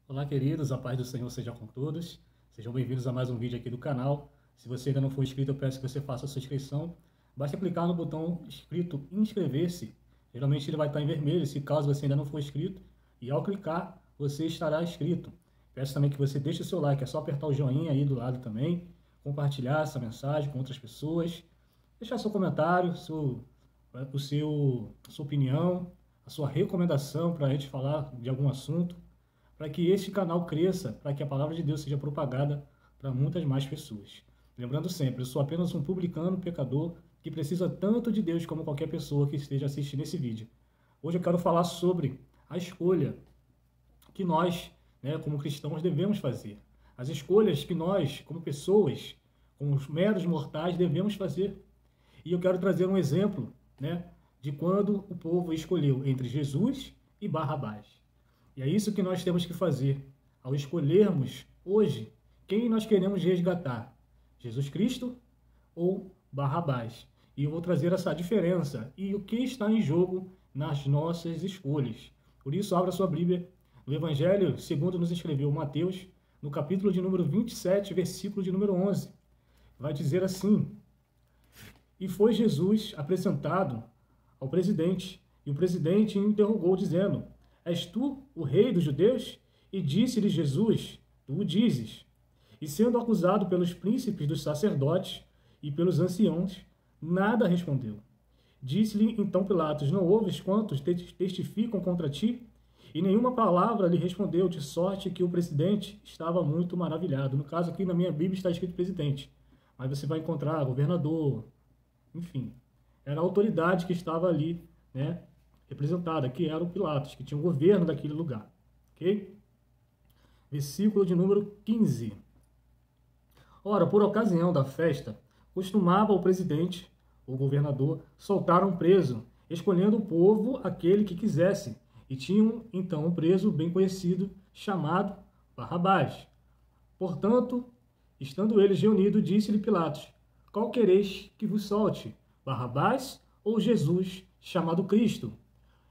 Olá, queridos, a paz do Senhor seja com todos. Sejam bem-vindos a mais um vídeo aqui do canal. Se você ainda não for inscrito, eu peço que você faça a sua inscrição. Basta clicar no botão escrito inscrever-se. Geralmente ele vai estar em vermelho, se caso você ainda não for inscrito. E ao clicar, você estará inscrito. Peço também que você deixe o seu like, é só apertar o joinha aí do lado também. Compartilhar essa mensagem com outras pessoas. Deixar seu comentário, sua opinião, a sua recomendação para a gente falar de algum assunto, para que este canal cresça, para que a palavra de Deus seja propagada para muitas mais pessoas. Lembrando sempre, eu sou apenas um publicano, pecador, que precisa tanto de Deus como qualquer pessoa que esteja assistindo esse vídeo. Hoje eu quero falar sobre a escolha que nós, como cristãos, devemos fazer. As escolhas que nós, como pessoas, como os meros mortais, devemos fazer. E eu quero trazer um exemplo, de quando o povo escolheu entre Jesus e Barrabás. E é isso que nós temos que fazer ao escolhermos hoje quem nós queremos resgatar, Jesus Cristo ou Barrabás. E eu vou trazer essa diferença e o que está em jogo nas nossas escolhas. Por isso, abra sua Bíblia no Evangelho segundo nos escreveu Mateus, no capítulo de número 27, versículo de número 11. Vai dizer assim: E foi Jesus apresentado ao presidente, e o presidente o interrogou, dizendo: És tu o rei dos judeus? E disse-lhe Jesus: Tu o dizes. E sendo acusado pelos príncipes dos sacerdotes e pelos anciãos, nada respondeu. Disse-lhe então Pilatos: Não ouves quantos testificam contra ti? E nenhuma palavra lhe respondeu, de sorte que o presidente estava muito maravilhado. No caso aqui na minha Bíblia está escrito presidente, mas você vai encontrar governador, enfim. Era a autoridade que estava ali, representada, que era o Pilatos, que tinha o governo daquele lugar. Ok? Versículo de número 15. Ora, por ocasião da festa, costumava o presidente, o governador, soltar um preso, escolhendo o povo aquele que quisesse. E tinham, então, um preso bem conhecido, chamado Barrabás. Portanto, estando eles reunidos, disse-lhe Pilatos: Qual quereis que vos solte, Barrabás ou Jesus, chamado Cristo?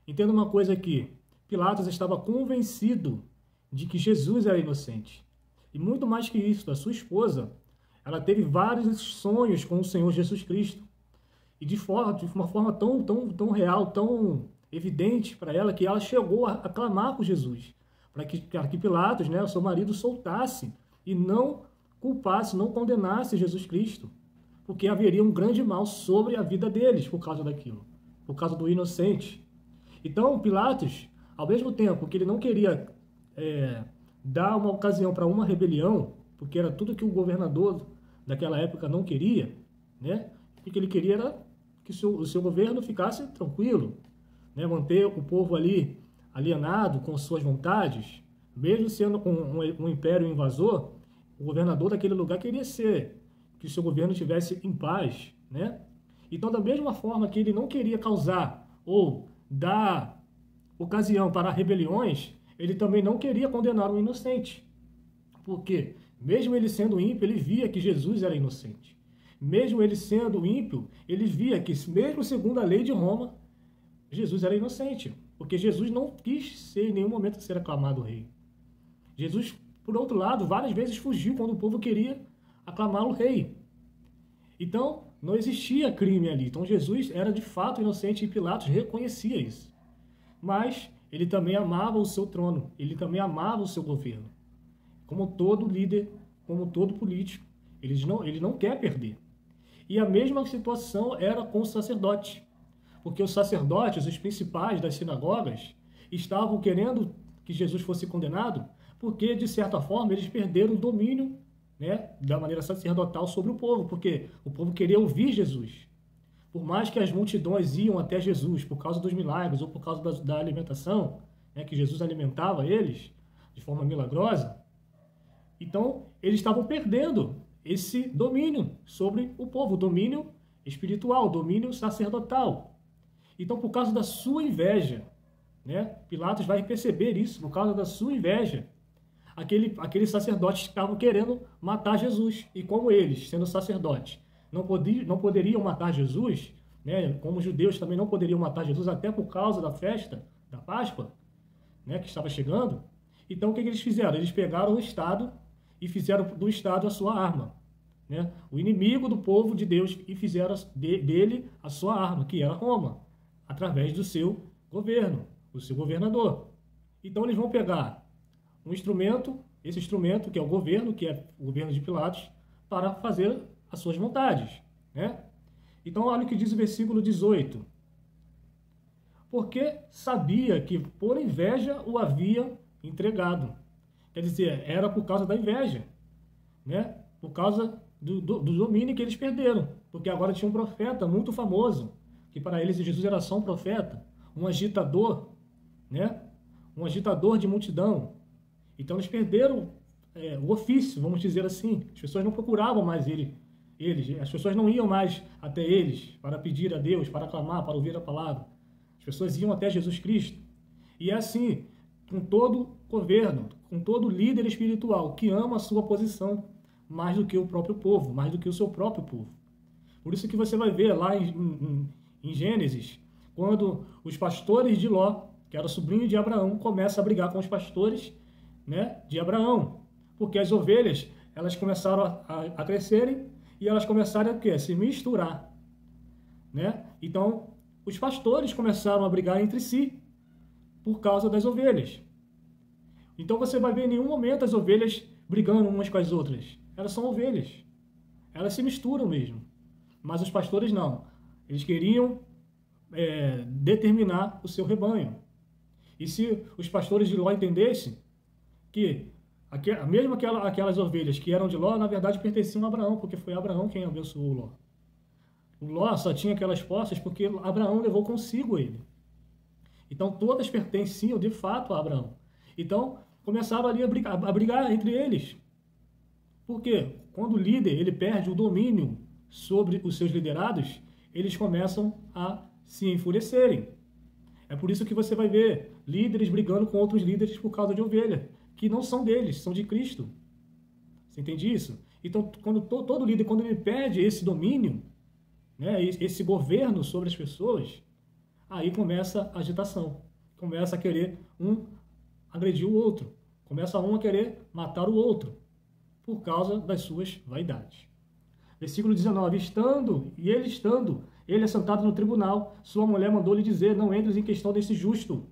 Entenda uma coisa aqui. Pilatos estava convencido de que Jesus era inocente. E muito mais que isso, a sua esposa, ela teve vários sonhos com o Senhor Jesus Cristo. E de uma forma tão real, tão evidente para ela, que ela chegou a clamar por Jesus. Para que Pilatos, o seu marido, soltasse e não culpasse, não condenasse Jesus Cristo. Porque haveria um grande mal sobre a vida deles por causa daquilo. Por causa do inocente. Então, Pilatos, ao mesmo tempo que ele não queria dar uma ocasião para uma rebelião, porque era tudo que o governador daquela época não queria, o que ele queria era que o seu governo ficasse tranquilo, manter o povo ali alienado com suas vontades, mesmo sendo um império invasor, o governador daquele lugar queria que o seu governo estivesse em paz, Então, da mesma forma que ele não queria causar ou dar ocasião para rebeliões, ele também não queria condenar o inocente. Porque, mesmo ele sendo ímpio, ele via que Jesus era inocente. Mesmo ele sendo ímpio, ele via que, mesmo segundo a lei de Roma, Jesus era inocente. Porque Jesus não quis ser em nenhum momento ser aclamado rei. Jesus, por outro lado, várias vezes fugiu quando o povo queria aclamá-lo rei. Então, não existia crime ali. Então, Jesus era de fato inocente e Pilatos reconhecia isso. Mas ele também amava o seu trono, ele também amava o seu governo. Como todo líder, como todo político, ele não quer perder. E a mesma situação era com o sacerdote. Porque os sacerdotes, os principais das sinagogas, estavam querendo que Jesus fosse condenado, porque, de certa forma, eles perderam o domínio da maneira sacerdotal sobre o povo, porque o povo queria ouvir Jesus. Por mais que as multidões iam até Jesus por causa dos milagres ou por causa da alimentação, que Jesus alimentava eles de forma milagrosa, então eles estavam perdendo esse domínio sobre o povo, o domínio espiritual, o domínio sacerdotal. Então, por causa da sua inveja, Pilatos vai perceber isso, por causa da sua inveja, aqueles sacerdotes estavam querendo matar Jesus. E como eles, sendo sacerdotes, não poderiam matar Jesus, como os judeus também não poderiam matar Jesus, até por causa da festa da Páscoa, que estava chegando, Então, o que eles fizeram? Eles pegaram o Estado e fizeram do Estado a sua arma, né? O inimigo do povo de Deus, e fizeram dele a sua arma, que era Roma, através do seu governo, do seu governador. Então, eles vão pegar um instrumento, esse instrumento que é o governo, que é o governo de Pilatos, para fazer as suas vontades, né? Então, olha o que diz o versículo 18. Porque sabia que por inveja o havia entregado. Quer dizer, era por causa da inveja, né? Por causa do domínio que eles perderam. Porque agora tinha um profeta muito famoso, que para eles Jesus era só um profeta, um agitador, né? Um agitador de multidão. Então eles perderam o ofício, vamos dizer assim. As pessoas não procuravam mais eles. As pessoas não iam mais até eles para pedir a Deus, para clamar, para ouvir a palavra. As pessoas iam até Jesus Cristo. E é assim, com todo governo, com todo líder espiritual que ama a sua posição mais do que o próprio povo, mais do que o seu próprio povo. Por isso que você vai ver lá em Gênesis, quando os pastores de Ló, que era sobrinho de Abraão, começam a brigar com os pastores, né, de Abraão. Porque as ovelhas, elas começaram a crescerem e elas começaram a quê? Se misturar, né? Então, os pastores começaram a brigar entre si por causa das ovelhas. Então você vai ver em nenhum momento as ovelhas brigando umas com as outras. Elas são ovelhas. Elas se misturam mesmo. Mas os pastores não. Eles queriam determinar o seu rebanho. E se os pastores de Ló entendessem que mesmo aquelas ovelhas que eram de Ló, na verdade pertenciam a Abraão, porque foi Abraão quem abençoou Ló. O Ló só tinha aquelas posses porque Abraão levou consigo ele. Então todas pertenciam de fato a Abraão. Então começaram ali a brigar entre eles. Por quê? Quando o líder ele perde o domínio sobre os seus liderados, eles começam a se enfurecerem. É por isso que você vai ver líderes brigando com outros líderes por causa de ovelha, que não são deles, são de Cristo. Você entende isso? Então, quando todo líder, quando ele perde esse domínio, né, esse governo sobre as pessoas, aí começa a agitação. Começa a querer um agredir o outro. Começa um a querer matar o outro, por causa das suas vaidades. Versículo 19. Ele assentado no tribunal, sua mulher mandou-lhe dizer, não entres em questão desse justo.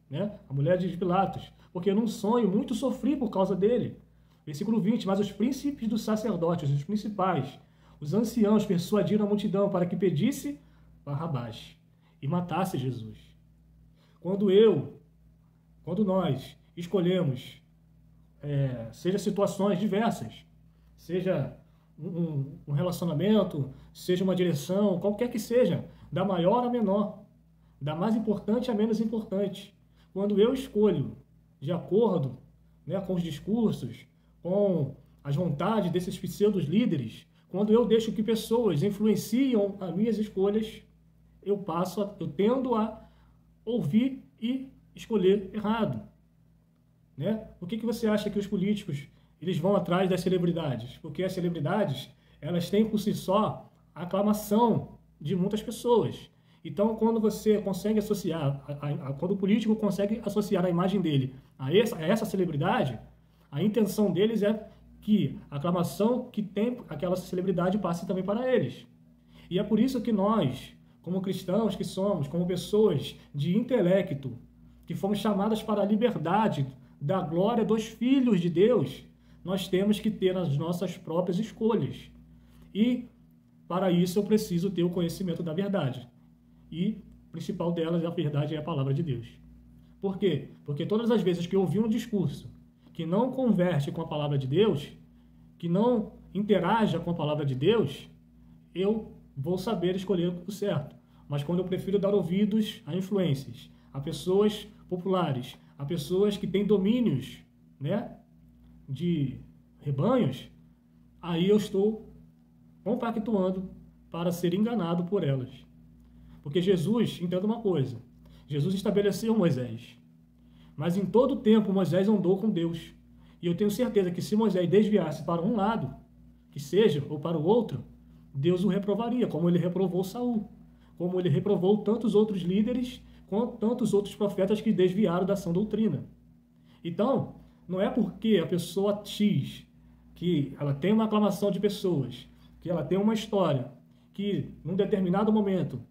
Né? A mulher de Pilatos, porque num sonho muito sofri por causa dele. Versículo 20. Mas os príncipes dos sacerdotes, os principais, os anciãos persuadiram a multidão para que pedisse Barrabás e matasse Jesus. Quando nós escolhemos, seja situações diversas, seja um relacionamento, seja uma direção, qualquer que seja, da maior a menor, da mais importante a menos importante, quando eu escolho de acordo, né, com os discursos, com as vontades desses pseudos líderes, quando eu deixo que pessoas influenciam as minhas escolhas, eu tendo a ouvir e escolher errado. Né? Por que você acha que os políticos eles vão atrás das celebridades? Porque as celebridades elas têm por si só a aclamação de muitas pessoas. Então, quando você consegue associar, quando o político consegue associar a imagem dele a essa celebridade, a intenção deles é que a aclamação que tem aquela celebridade passe também para eles. E é por isso que nós, como cristãos que somos, como pessoas de intelecto, que fomos chamadas para a liberdade da glória dos filhos de Deus, nós temos que ter as nossas próprias escolhas. E, para isso, eu preciso ter o conhecimento da verdade. E, o principal delas, a verdade é a palavra de Deus. Por quê? Porque todas as vezes que eu ouvir um discurso que não converte com a palavra de Deus, que não interaja com a palavra de Deus, eu vou saber escolher o certo. Mas quando eu prefiro dar ouvidos a influências, a pessoas populares, a pessoas que têm domínios, né, de rebanhos, aí eu estou compactuando para ser enganado por elas. Porque Jesus, entenda uma coisa, Jesus estabeleceu Moisés, mas em todo tempo Moisés andou com Deus. E eu tenho certeza que se Moisés desviasse para um lado, que seja, ou para o outro, Deus o reprovaria, como ele reprovou Saul, como ele reprovou tantos outros líderes, quanto tantos outros profetas que desviaram da sã doutrina. Então, não é porque a pessoa X, que ela tem uma aclamação de pessoas, que ela tem uma história, que num determinado momento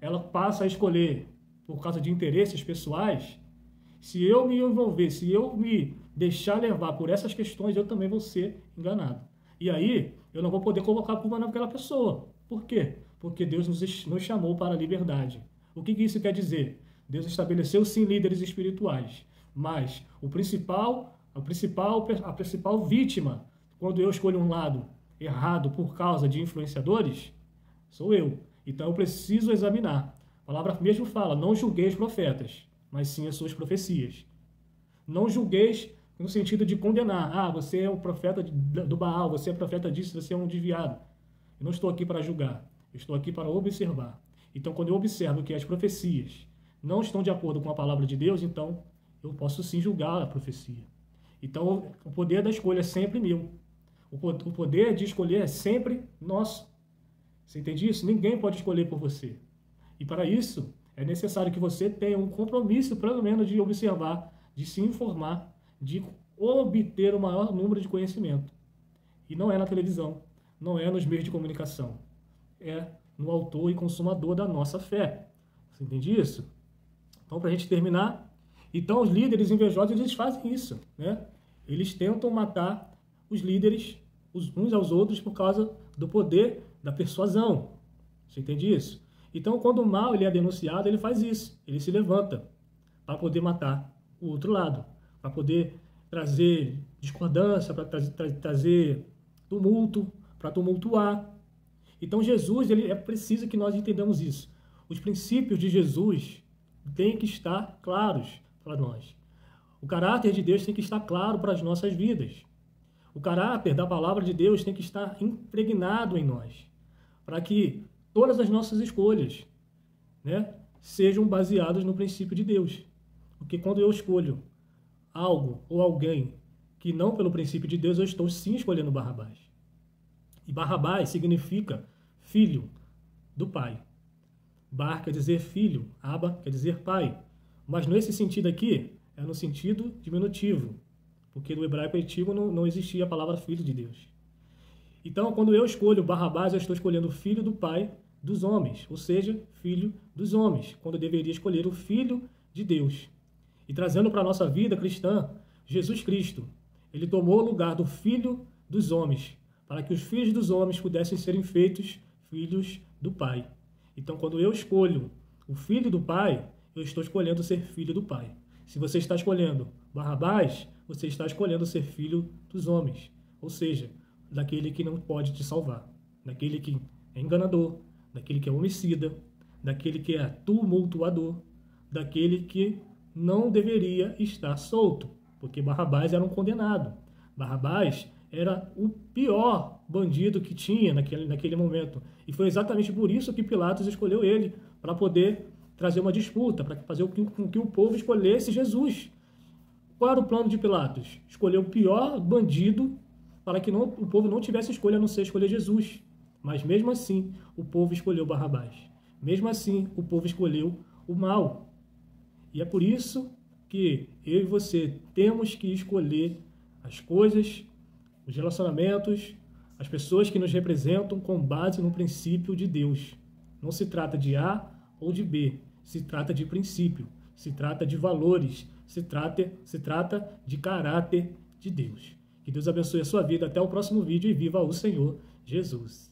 ela passa a escolher por causa de interesses pessoais, se eu me envolver, se eu me deixar levar por essas questões, eu também vou ser enganado. E aí, eu não vou poder colocar a culpa naquela pessoa. Por quê? Porque Deus nos chamou para a liberdade. O que isso quer dizer? Deus estabeleceu sim líderes espirituais, mas a principal vítima, quando eu escolho um lado errado por causa de influenciadores, sou eu. Então eu preciso examinar. A palavra mesmo fala, não julgueis profetas, mas sim as suas profecias. Não julgueis no sentido de condenar. Ah, você é o profeta do Baal, você é profeta disso, você é um desviado. Eu não estou aqui para julgar, eu estou aqui para observar. Então, quando eu observo que as profecias não estão de acordo com a palavra de Deus, então eu posso sim julgar a profecia. Então, o poder da escolha é sempre meu. O poder de escolher é sempre nosso. Você entende isso? Ninguém pode escolher por você. E para isso, é necessário que você tenha um compromisso, pelo menos, de observar, de se informar, de obter o maior número de conhecimento. E não é na televisão, não é nos meios de comunicação. É no autor e consumador da nossa fé. Você entende isso? Então, para a gente terminar, então os líderes invejosos, eles fazem isso, né? Eles tentam matar os líderes uns aos outros por causa do poder da persuasão. Você entende isso? Então, quando o mal ele é denunciado, ele faz isso. Ele se levanta para poder matar o outro lado, para poder trazer discordância, para trazer tumulto, para tumultuar. Então, Jesus, é preciso que nós entendamos isso. Os princípios de Jesus têm que estar claros para nós. O caráter de Deus tem que estar claro para as nossas vidas. O caráter da palavra de Deus tem que estar impregnado em nós, para que todas as nossas escolhas, né, sejam baseadas no princípio de Deus. Porque quando eu escolho algo ou alguém que não pelo princípio de Deus, eu estou sim escolhendo Barrabás. E Barrabás significa filho do pai. Bar quer dizer filho, Aba quer dizer pai. Mas nesse sentido aqui, é no sentido diminutivo, porque no hebraico antigo não existia a palavra filho de Deus. Então, quando eu escolho Barrabás, eu estou escolhendo o filho do pai dos homens, ou seja, filho dos homens, quando eu deveria escolher o filho de Deus. E trazendo para a nossa vida cristã, Jesus Cristo, ele tomou o lugar do filho dos homens, para que os filhos dos homens pudessem serem feitos filhos do Pai. Então, quando eu escolho o filho do Pai, eu estou escolhendo ser filho do Pai. Se você está escolhendo Barrabás, você está escolhendo ser filho dos homens, ou seja, daquele que não pode te salvar, daquele que é enganador, daquele que é homicida, daquele que é tumultuador, daquele que não deveria estar solto, porque Barrabás era um condenado. Barrabás era o pior bandido que tinha naquele momento. E foi exatamente por isso que Pilatos escolheu ele, para poder trazer uma disputa, para fazer com que o povo escolhesse Jesus. Qual era o plano de Pilatos? Escolher o pior bandido para que o povo não tivesse escolha a não ser escolher Jesus. Mas mesmo assim, o povo escolheu Barrabás. Mesmo assim, o povo escolheu o mal. E é por isso que eu e você temos que escolher as coisas, os relacionamentos, as pessoas que nos representam com base no princípio de Deus. Não se trata de A ou de B, se trata de princípio, se trata de valores, se trata de caráter de Deus. Que Deus abençoe a sua vida. Até o próximo vídeo e viva o Senhor Jesus.